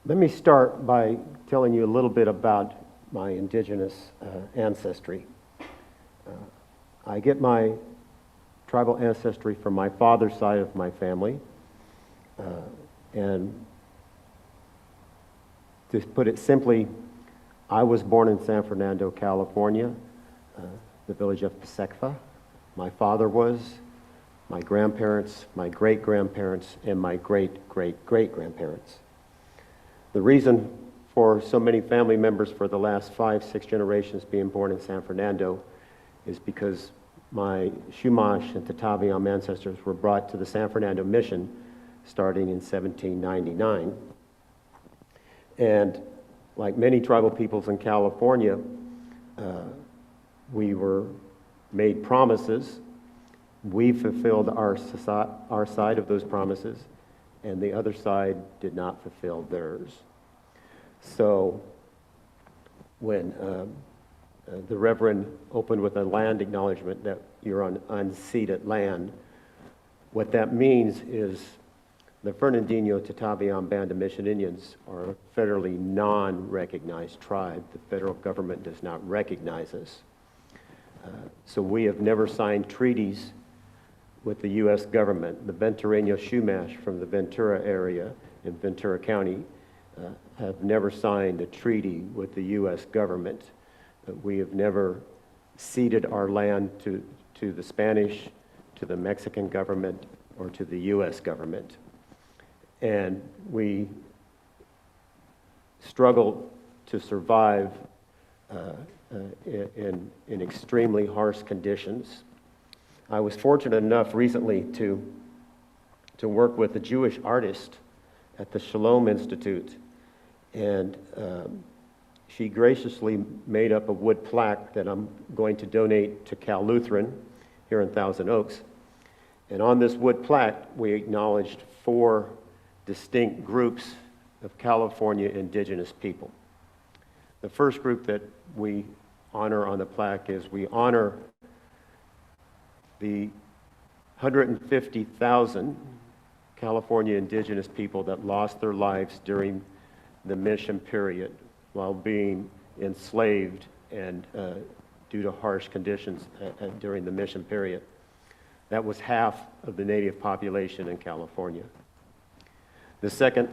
Let me start by telling you a little bit about my indigenous ancestry. I get my tribal ancestry from my father's side of my family, and to put it simply, I was born in San Fernando, California, the village of Pasecfa. My father was, my grandparents, my great-grandparents, and my great-great-great-grandparents. The reason for so many family members for the last 5-6 generations being born in San Fernando is because my Chumash and Tataviam ancestors were brought to the San Fernando mission starting in 1799. And like many tribal peoples in California, we were made promises. We fulfilled our side of those promises, and the other side did not fulfill theirs. So when the Reverend opened with a land acknowledgement that you're on unceded land, what that means is the Fernandino Tataviam Band of Mission Indians are a federally non-recognized tribe. The federal government does not recognize us. So we have never signed treaties with the U.S. government. The Ventureño Chumash from the Ventura area in Ventura County have never signed a treaty with the U.S. government. We have never ceded our land to the Spanish, to the Mexican government, or to the U.S. government. And we struggle to survive in extremely harsh conditions. I was fortunate enough recently to work with a Jewish artist at the Shalom Institute, and she graciously made up a wood plaque that I'm going to donate to Cal Lutheran here in Thousand Oaks. And on this wood plaque, we acknowledged 4 distinct groups of California indigenous people. The first group that we honor on the plaque is we honor the 150,000 California indigenous people that lost their lives during the mission period while being enslaved and due to harsh conditions during the mission period. That was half of the native population in California. The second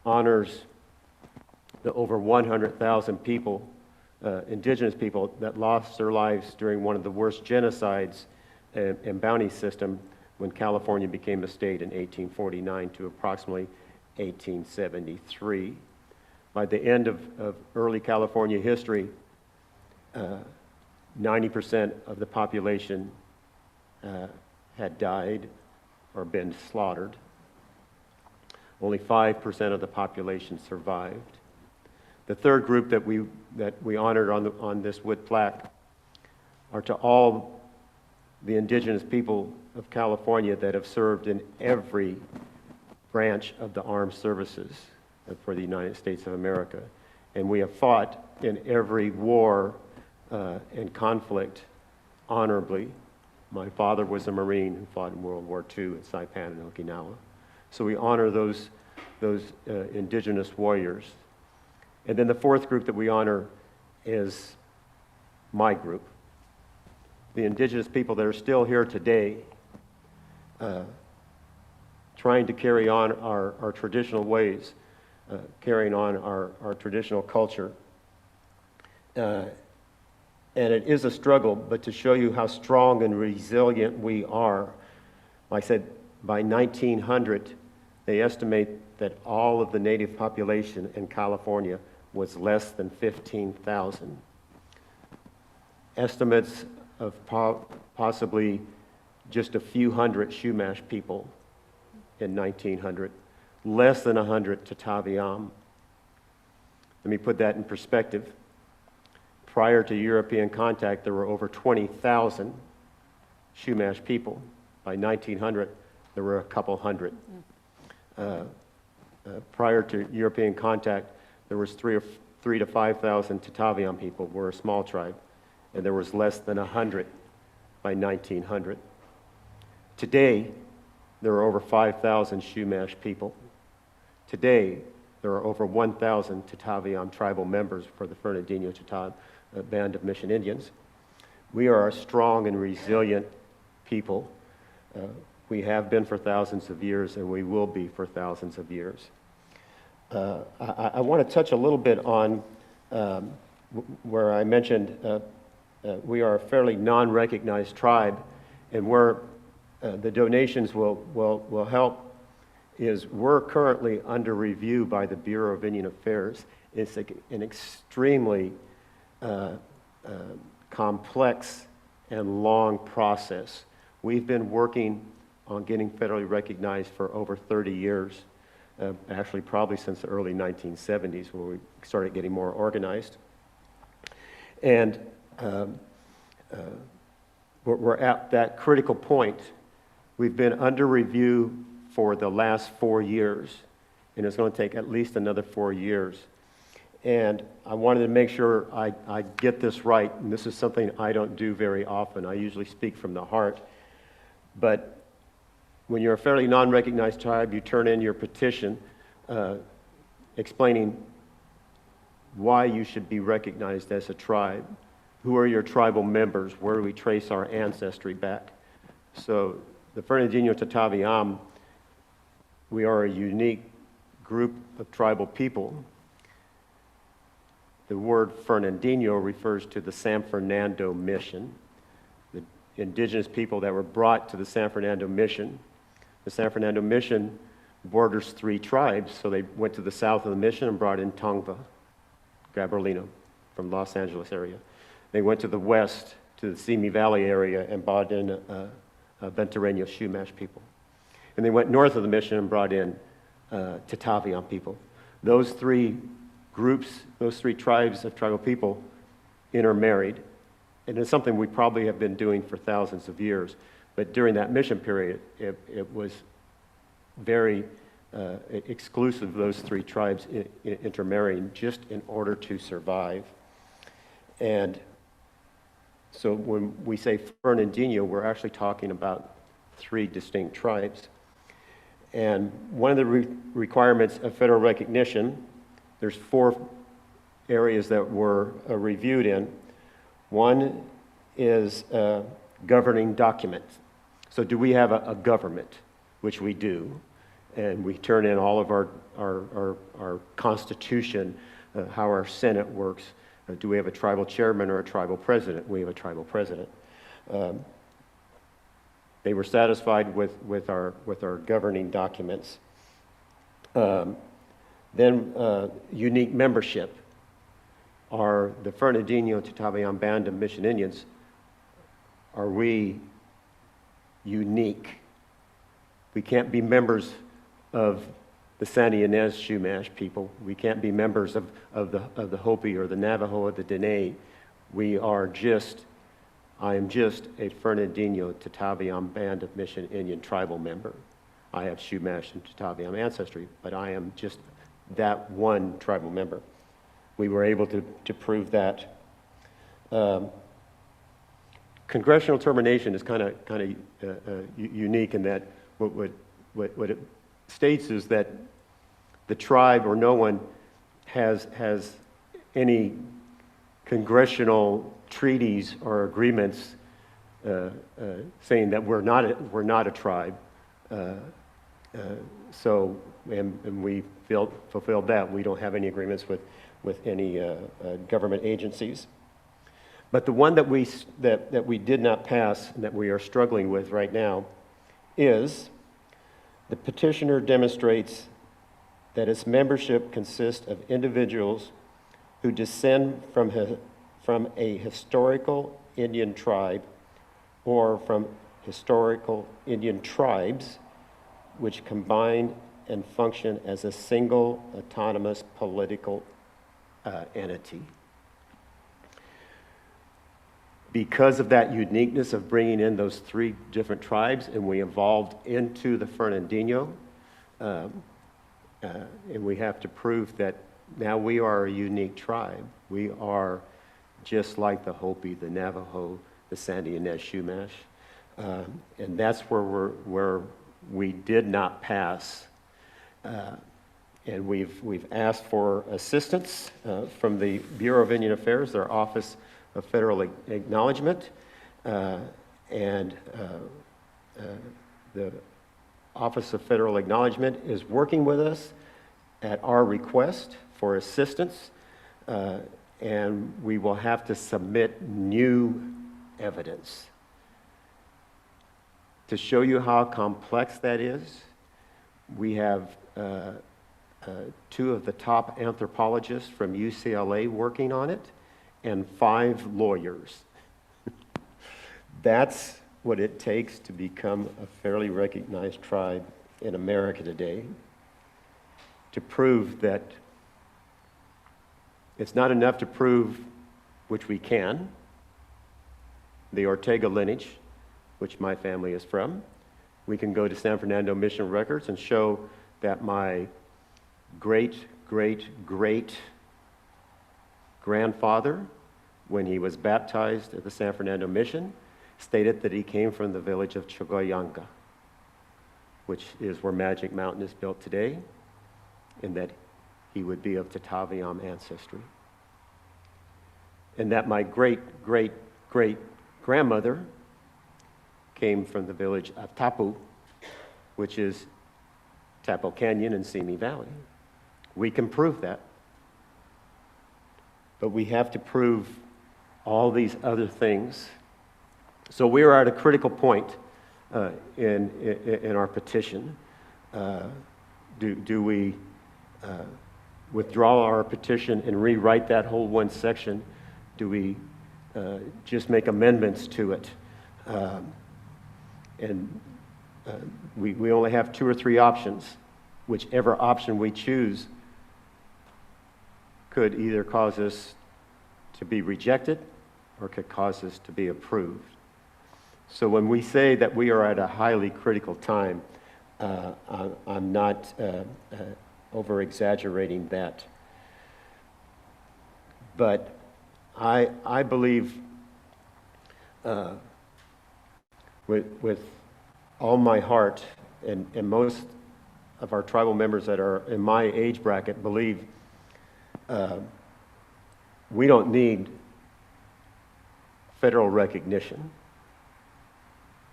honors the over 100,000 people, indigenous people, that lost their lives during one of the worst genocides and bounty system when California became a state in 1849 to approximately 1873. By the end of early California history, 90% of the population had died or been slaughtered. Only 5% of the population survived. The third group that we honored on this wood plaque are to all the indigenous people of California that have served in every branch of the armed services for the United States of America. And we have fought in every war and conflict honorably. My father was a Marine who fought in World War II at Saipan and Okinawa. So we honor those indigenous warriors. And then the fourth group that we honor is my group. The indigenous people that are still here today, trying to carry on our traditional ways, carrying on our traditional culture. And it is a struggle, but to show you how strong and resilient we are, like I said, by 1900, they estimate that all of the native population in California was less than 15,000. Estimates of possibly just a few hundred Chumash people in 1900, less than 100 Tataviam. Let me put that in perspective. Prior to European contact, there were over 20,000 Chumash people. By 1900, there were a couple hundred. Prior to European contact, there was 3,000 to 5,000 Tataviam people. We're a small tribe, and there was less than 100 by 1900. Today, there are over 5,000 Chumash people. Today, there are over 1,000 Tataviam tribal members for the Fernandino Tataviam Band of Mission Indians. We are a strong and resilient people. We have been for thousands of years, and we will be for thousands of years. I want to touch a little bit on where I mentioned we are a fairly non-recognized tribe, and where the donations will help is we're currently under review by the Bureau of Indian Affairs. It's an extremely complex and long process. We've been working on getting federally recognized for over 30 years, actually probably since the early 1970s when we started getting more organized. And we're at that critical point. We've been under review for the last 4 years, and it's going to take at least another 4 years. And I wanted to make sure I get this right, and this is something I don't do very often. I usually speak from the heart. But when you're a fairly non-recognized tribe, you turn in your petition explaining why you should be recognized as a tribe. Who are your tribal members? Where do we trace our ancestry back? So the Fernandino Tataviam, we are a unique group of tribal people. The word Fernandino refers to the San Fernando mission, the indigenous people that were brought to the San Fernando mission. The San Fernando mission borders 3 tribes, so they went to the south of the mission and brought in Tongva, Gabrielino, from Los Angeles area. They went to the west, to the Simi Valley area, and brought in Ventureño Chumash people. And they went north of the mission and brought in Tataviam people. Those 3 groups, those 3 tribes of tribal people intermarried. And it's something we probably have been doing for thousands of years. But during that mission period, it was very exclusive of those 3 tribes intermarrying just in order to survive. And so when we say Fernandino, we're actually talking about 3 distinct tribes. And one of the requirements of federal recognition, there's 4 areas that we're reviewed in. One is governing documents. So do we have a government? Which we do. And we turn in all of our constitution, how our Senate works. Do we have a tribal chairman or a tribal president? We have a tribal president. They were satisfied with our governing documents. Then unique membership. Are the Fernandino Tataviam Band of Mission Indians, are we unique? We can't be members of the Santa Ynez Chumash people. We can't be members of the Hopi or the Navajo or the Dene. I am just a Fernandino Tataviam Band of Mission Indian tribal member. I have Chumash and Tataviam ancestry, but I am just that one tribal member. We were able to prove that. Congressional termination is kind of unique in that what it states is that the tribe or no one has any congressional treaties or agreements saying that we're not a tribe. So we fulfilled that. We don't have any agreements with any government agencies. But the one that we did not pass and that we are struggling with right now is the petitioner demonstrates that its membership consists of individuals who descend from a historical Indian tribe or from historical Indian tribes which combine and function as a single autonomous political entity. Because of that uniqueness of bringing in those 3 different tribes, and we evolved into the Fernandino, and we have to prove that now we are a unique tribe. We are just like the Hopi, the Navajo, the Santa Ynez Chumash, and that's where we did not pass And we've asked for assistance from the Bureau of Indian Affairs, their Office of Federal Acknowledgement, and the Office of Federal Acknowledgement is working with us at our request for assistance, and we will have to submit new evidence. To show you how complex that is, we have two of the top anthropologists from UCLA working on it, and 5 lawyers. That's what it takes to become a federally recognized tribe in America today, to prove that it's not enough to prove, which we can, the Ortega lineage, which my family is from. We can go to San Fernando Mission Records and show that my great grandfather, when he was baptized at the San Fernando Mission, stated that he came from the village of Chogoyanca, which is where Magic Mountain is built today, and that he would be of Tataviam ancestry. And that my great grandmother came from the village of Tapu, which is Tapo Canyon and Simi Valley. We can prove that. But we have to prove all these other things. So we are at a critical point in our petition. Do we withdraw our petition and rewrite that whole one section? Do we just make amendments to it? We only have 2 or 3 options. Whichever option we choose could either cause us to be rejected or could cause us to be approved. So when we say that we are at a highly critical time, I'm not over-exaggerating that. But I believe with all my heart, and most of our tribal members that are in my age bracket believe we don't need federal recognition.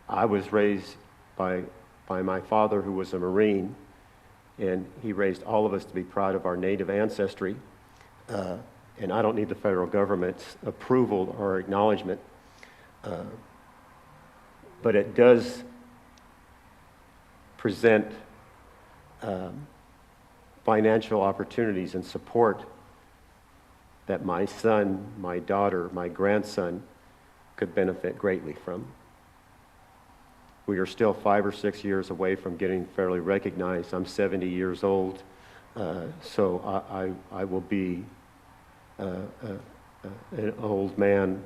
I was raised by my father, who was a Marine, and he raised all of us to be proud of our Native ancestry. And I don't need the federal government's approval or acknowledgement. But it does present financial opportunities and support that my son, my daughter, my grandson could benefit greatly from. We are still 5 or 6 years away from getting fairly recognized. I'm 70 years old, so I will be an old man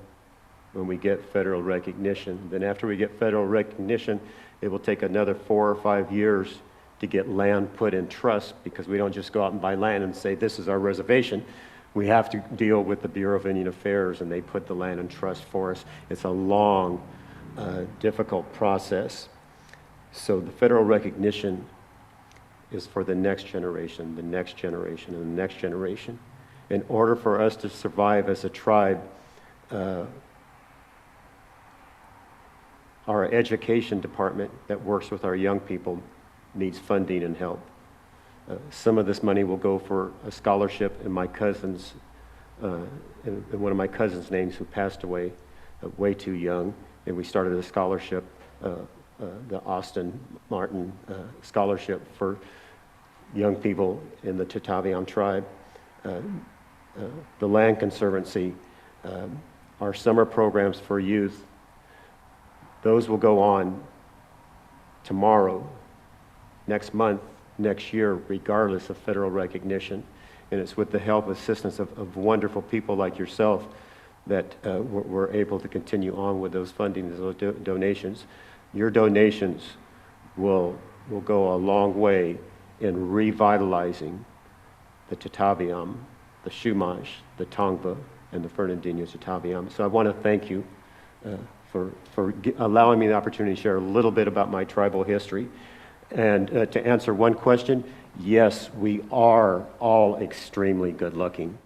when we get federal recognition. Then after we get federal recognition, it will take another 4 or 5 years to get land put in trust, because we don't just go out and buy land and say, this is our reservation. We have to deal with the Bureau of Indian Affairs, and they put the land in trust for us. It's a long, difficult process. So the federal recognition is for the next generation, the next generation, and the next generation. In order for us to survive as a tribe, our education department that works with our young people needs funding and help. Some of this money will go for a scholarship in my cousin's, in one of my cousin's names, who passed away way too young, and we started a scholarship, the Austin Martin Scholarship for young people in the Tataviam tribe. The Land Conservancy, our summer programs for youth, those will go on tomorrow, next month, next year, regardless of federal recognition. And it's with the help and assistance of wonderful people like yourself that we're able to continue on with those funding, those donations. Your donations will go a long way in revitalizing the Tataviam, the Chumash, the Tongva, and the Fernandino Tataviam. So I want to thank you for allowing me the opportunity to share a little bit about my tribal history. And to answer one question, Yes, we are all extremely good looking.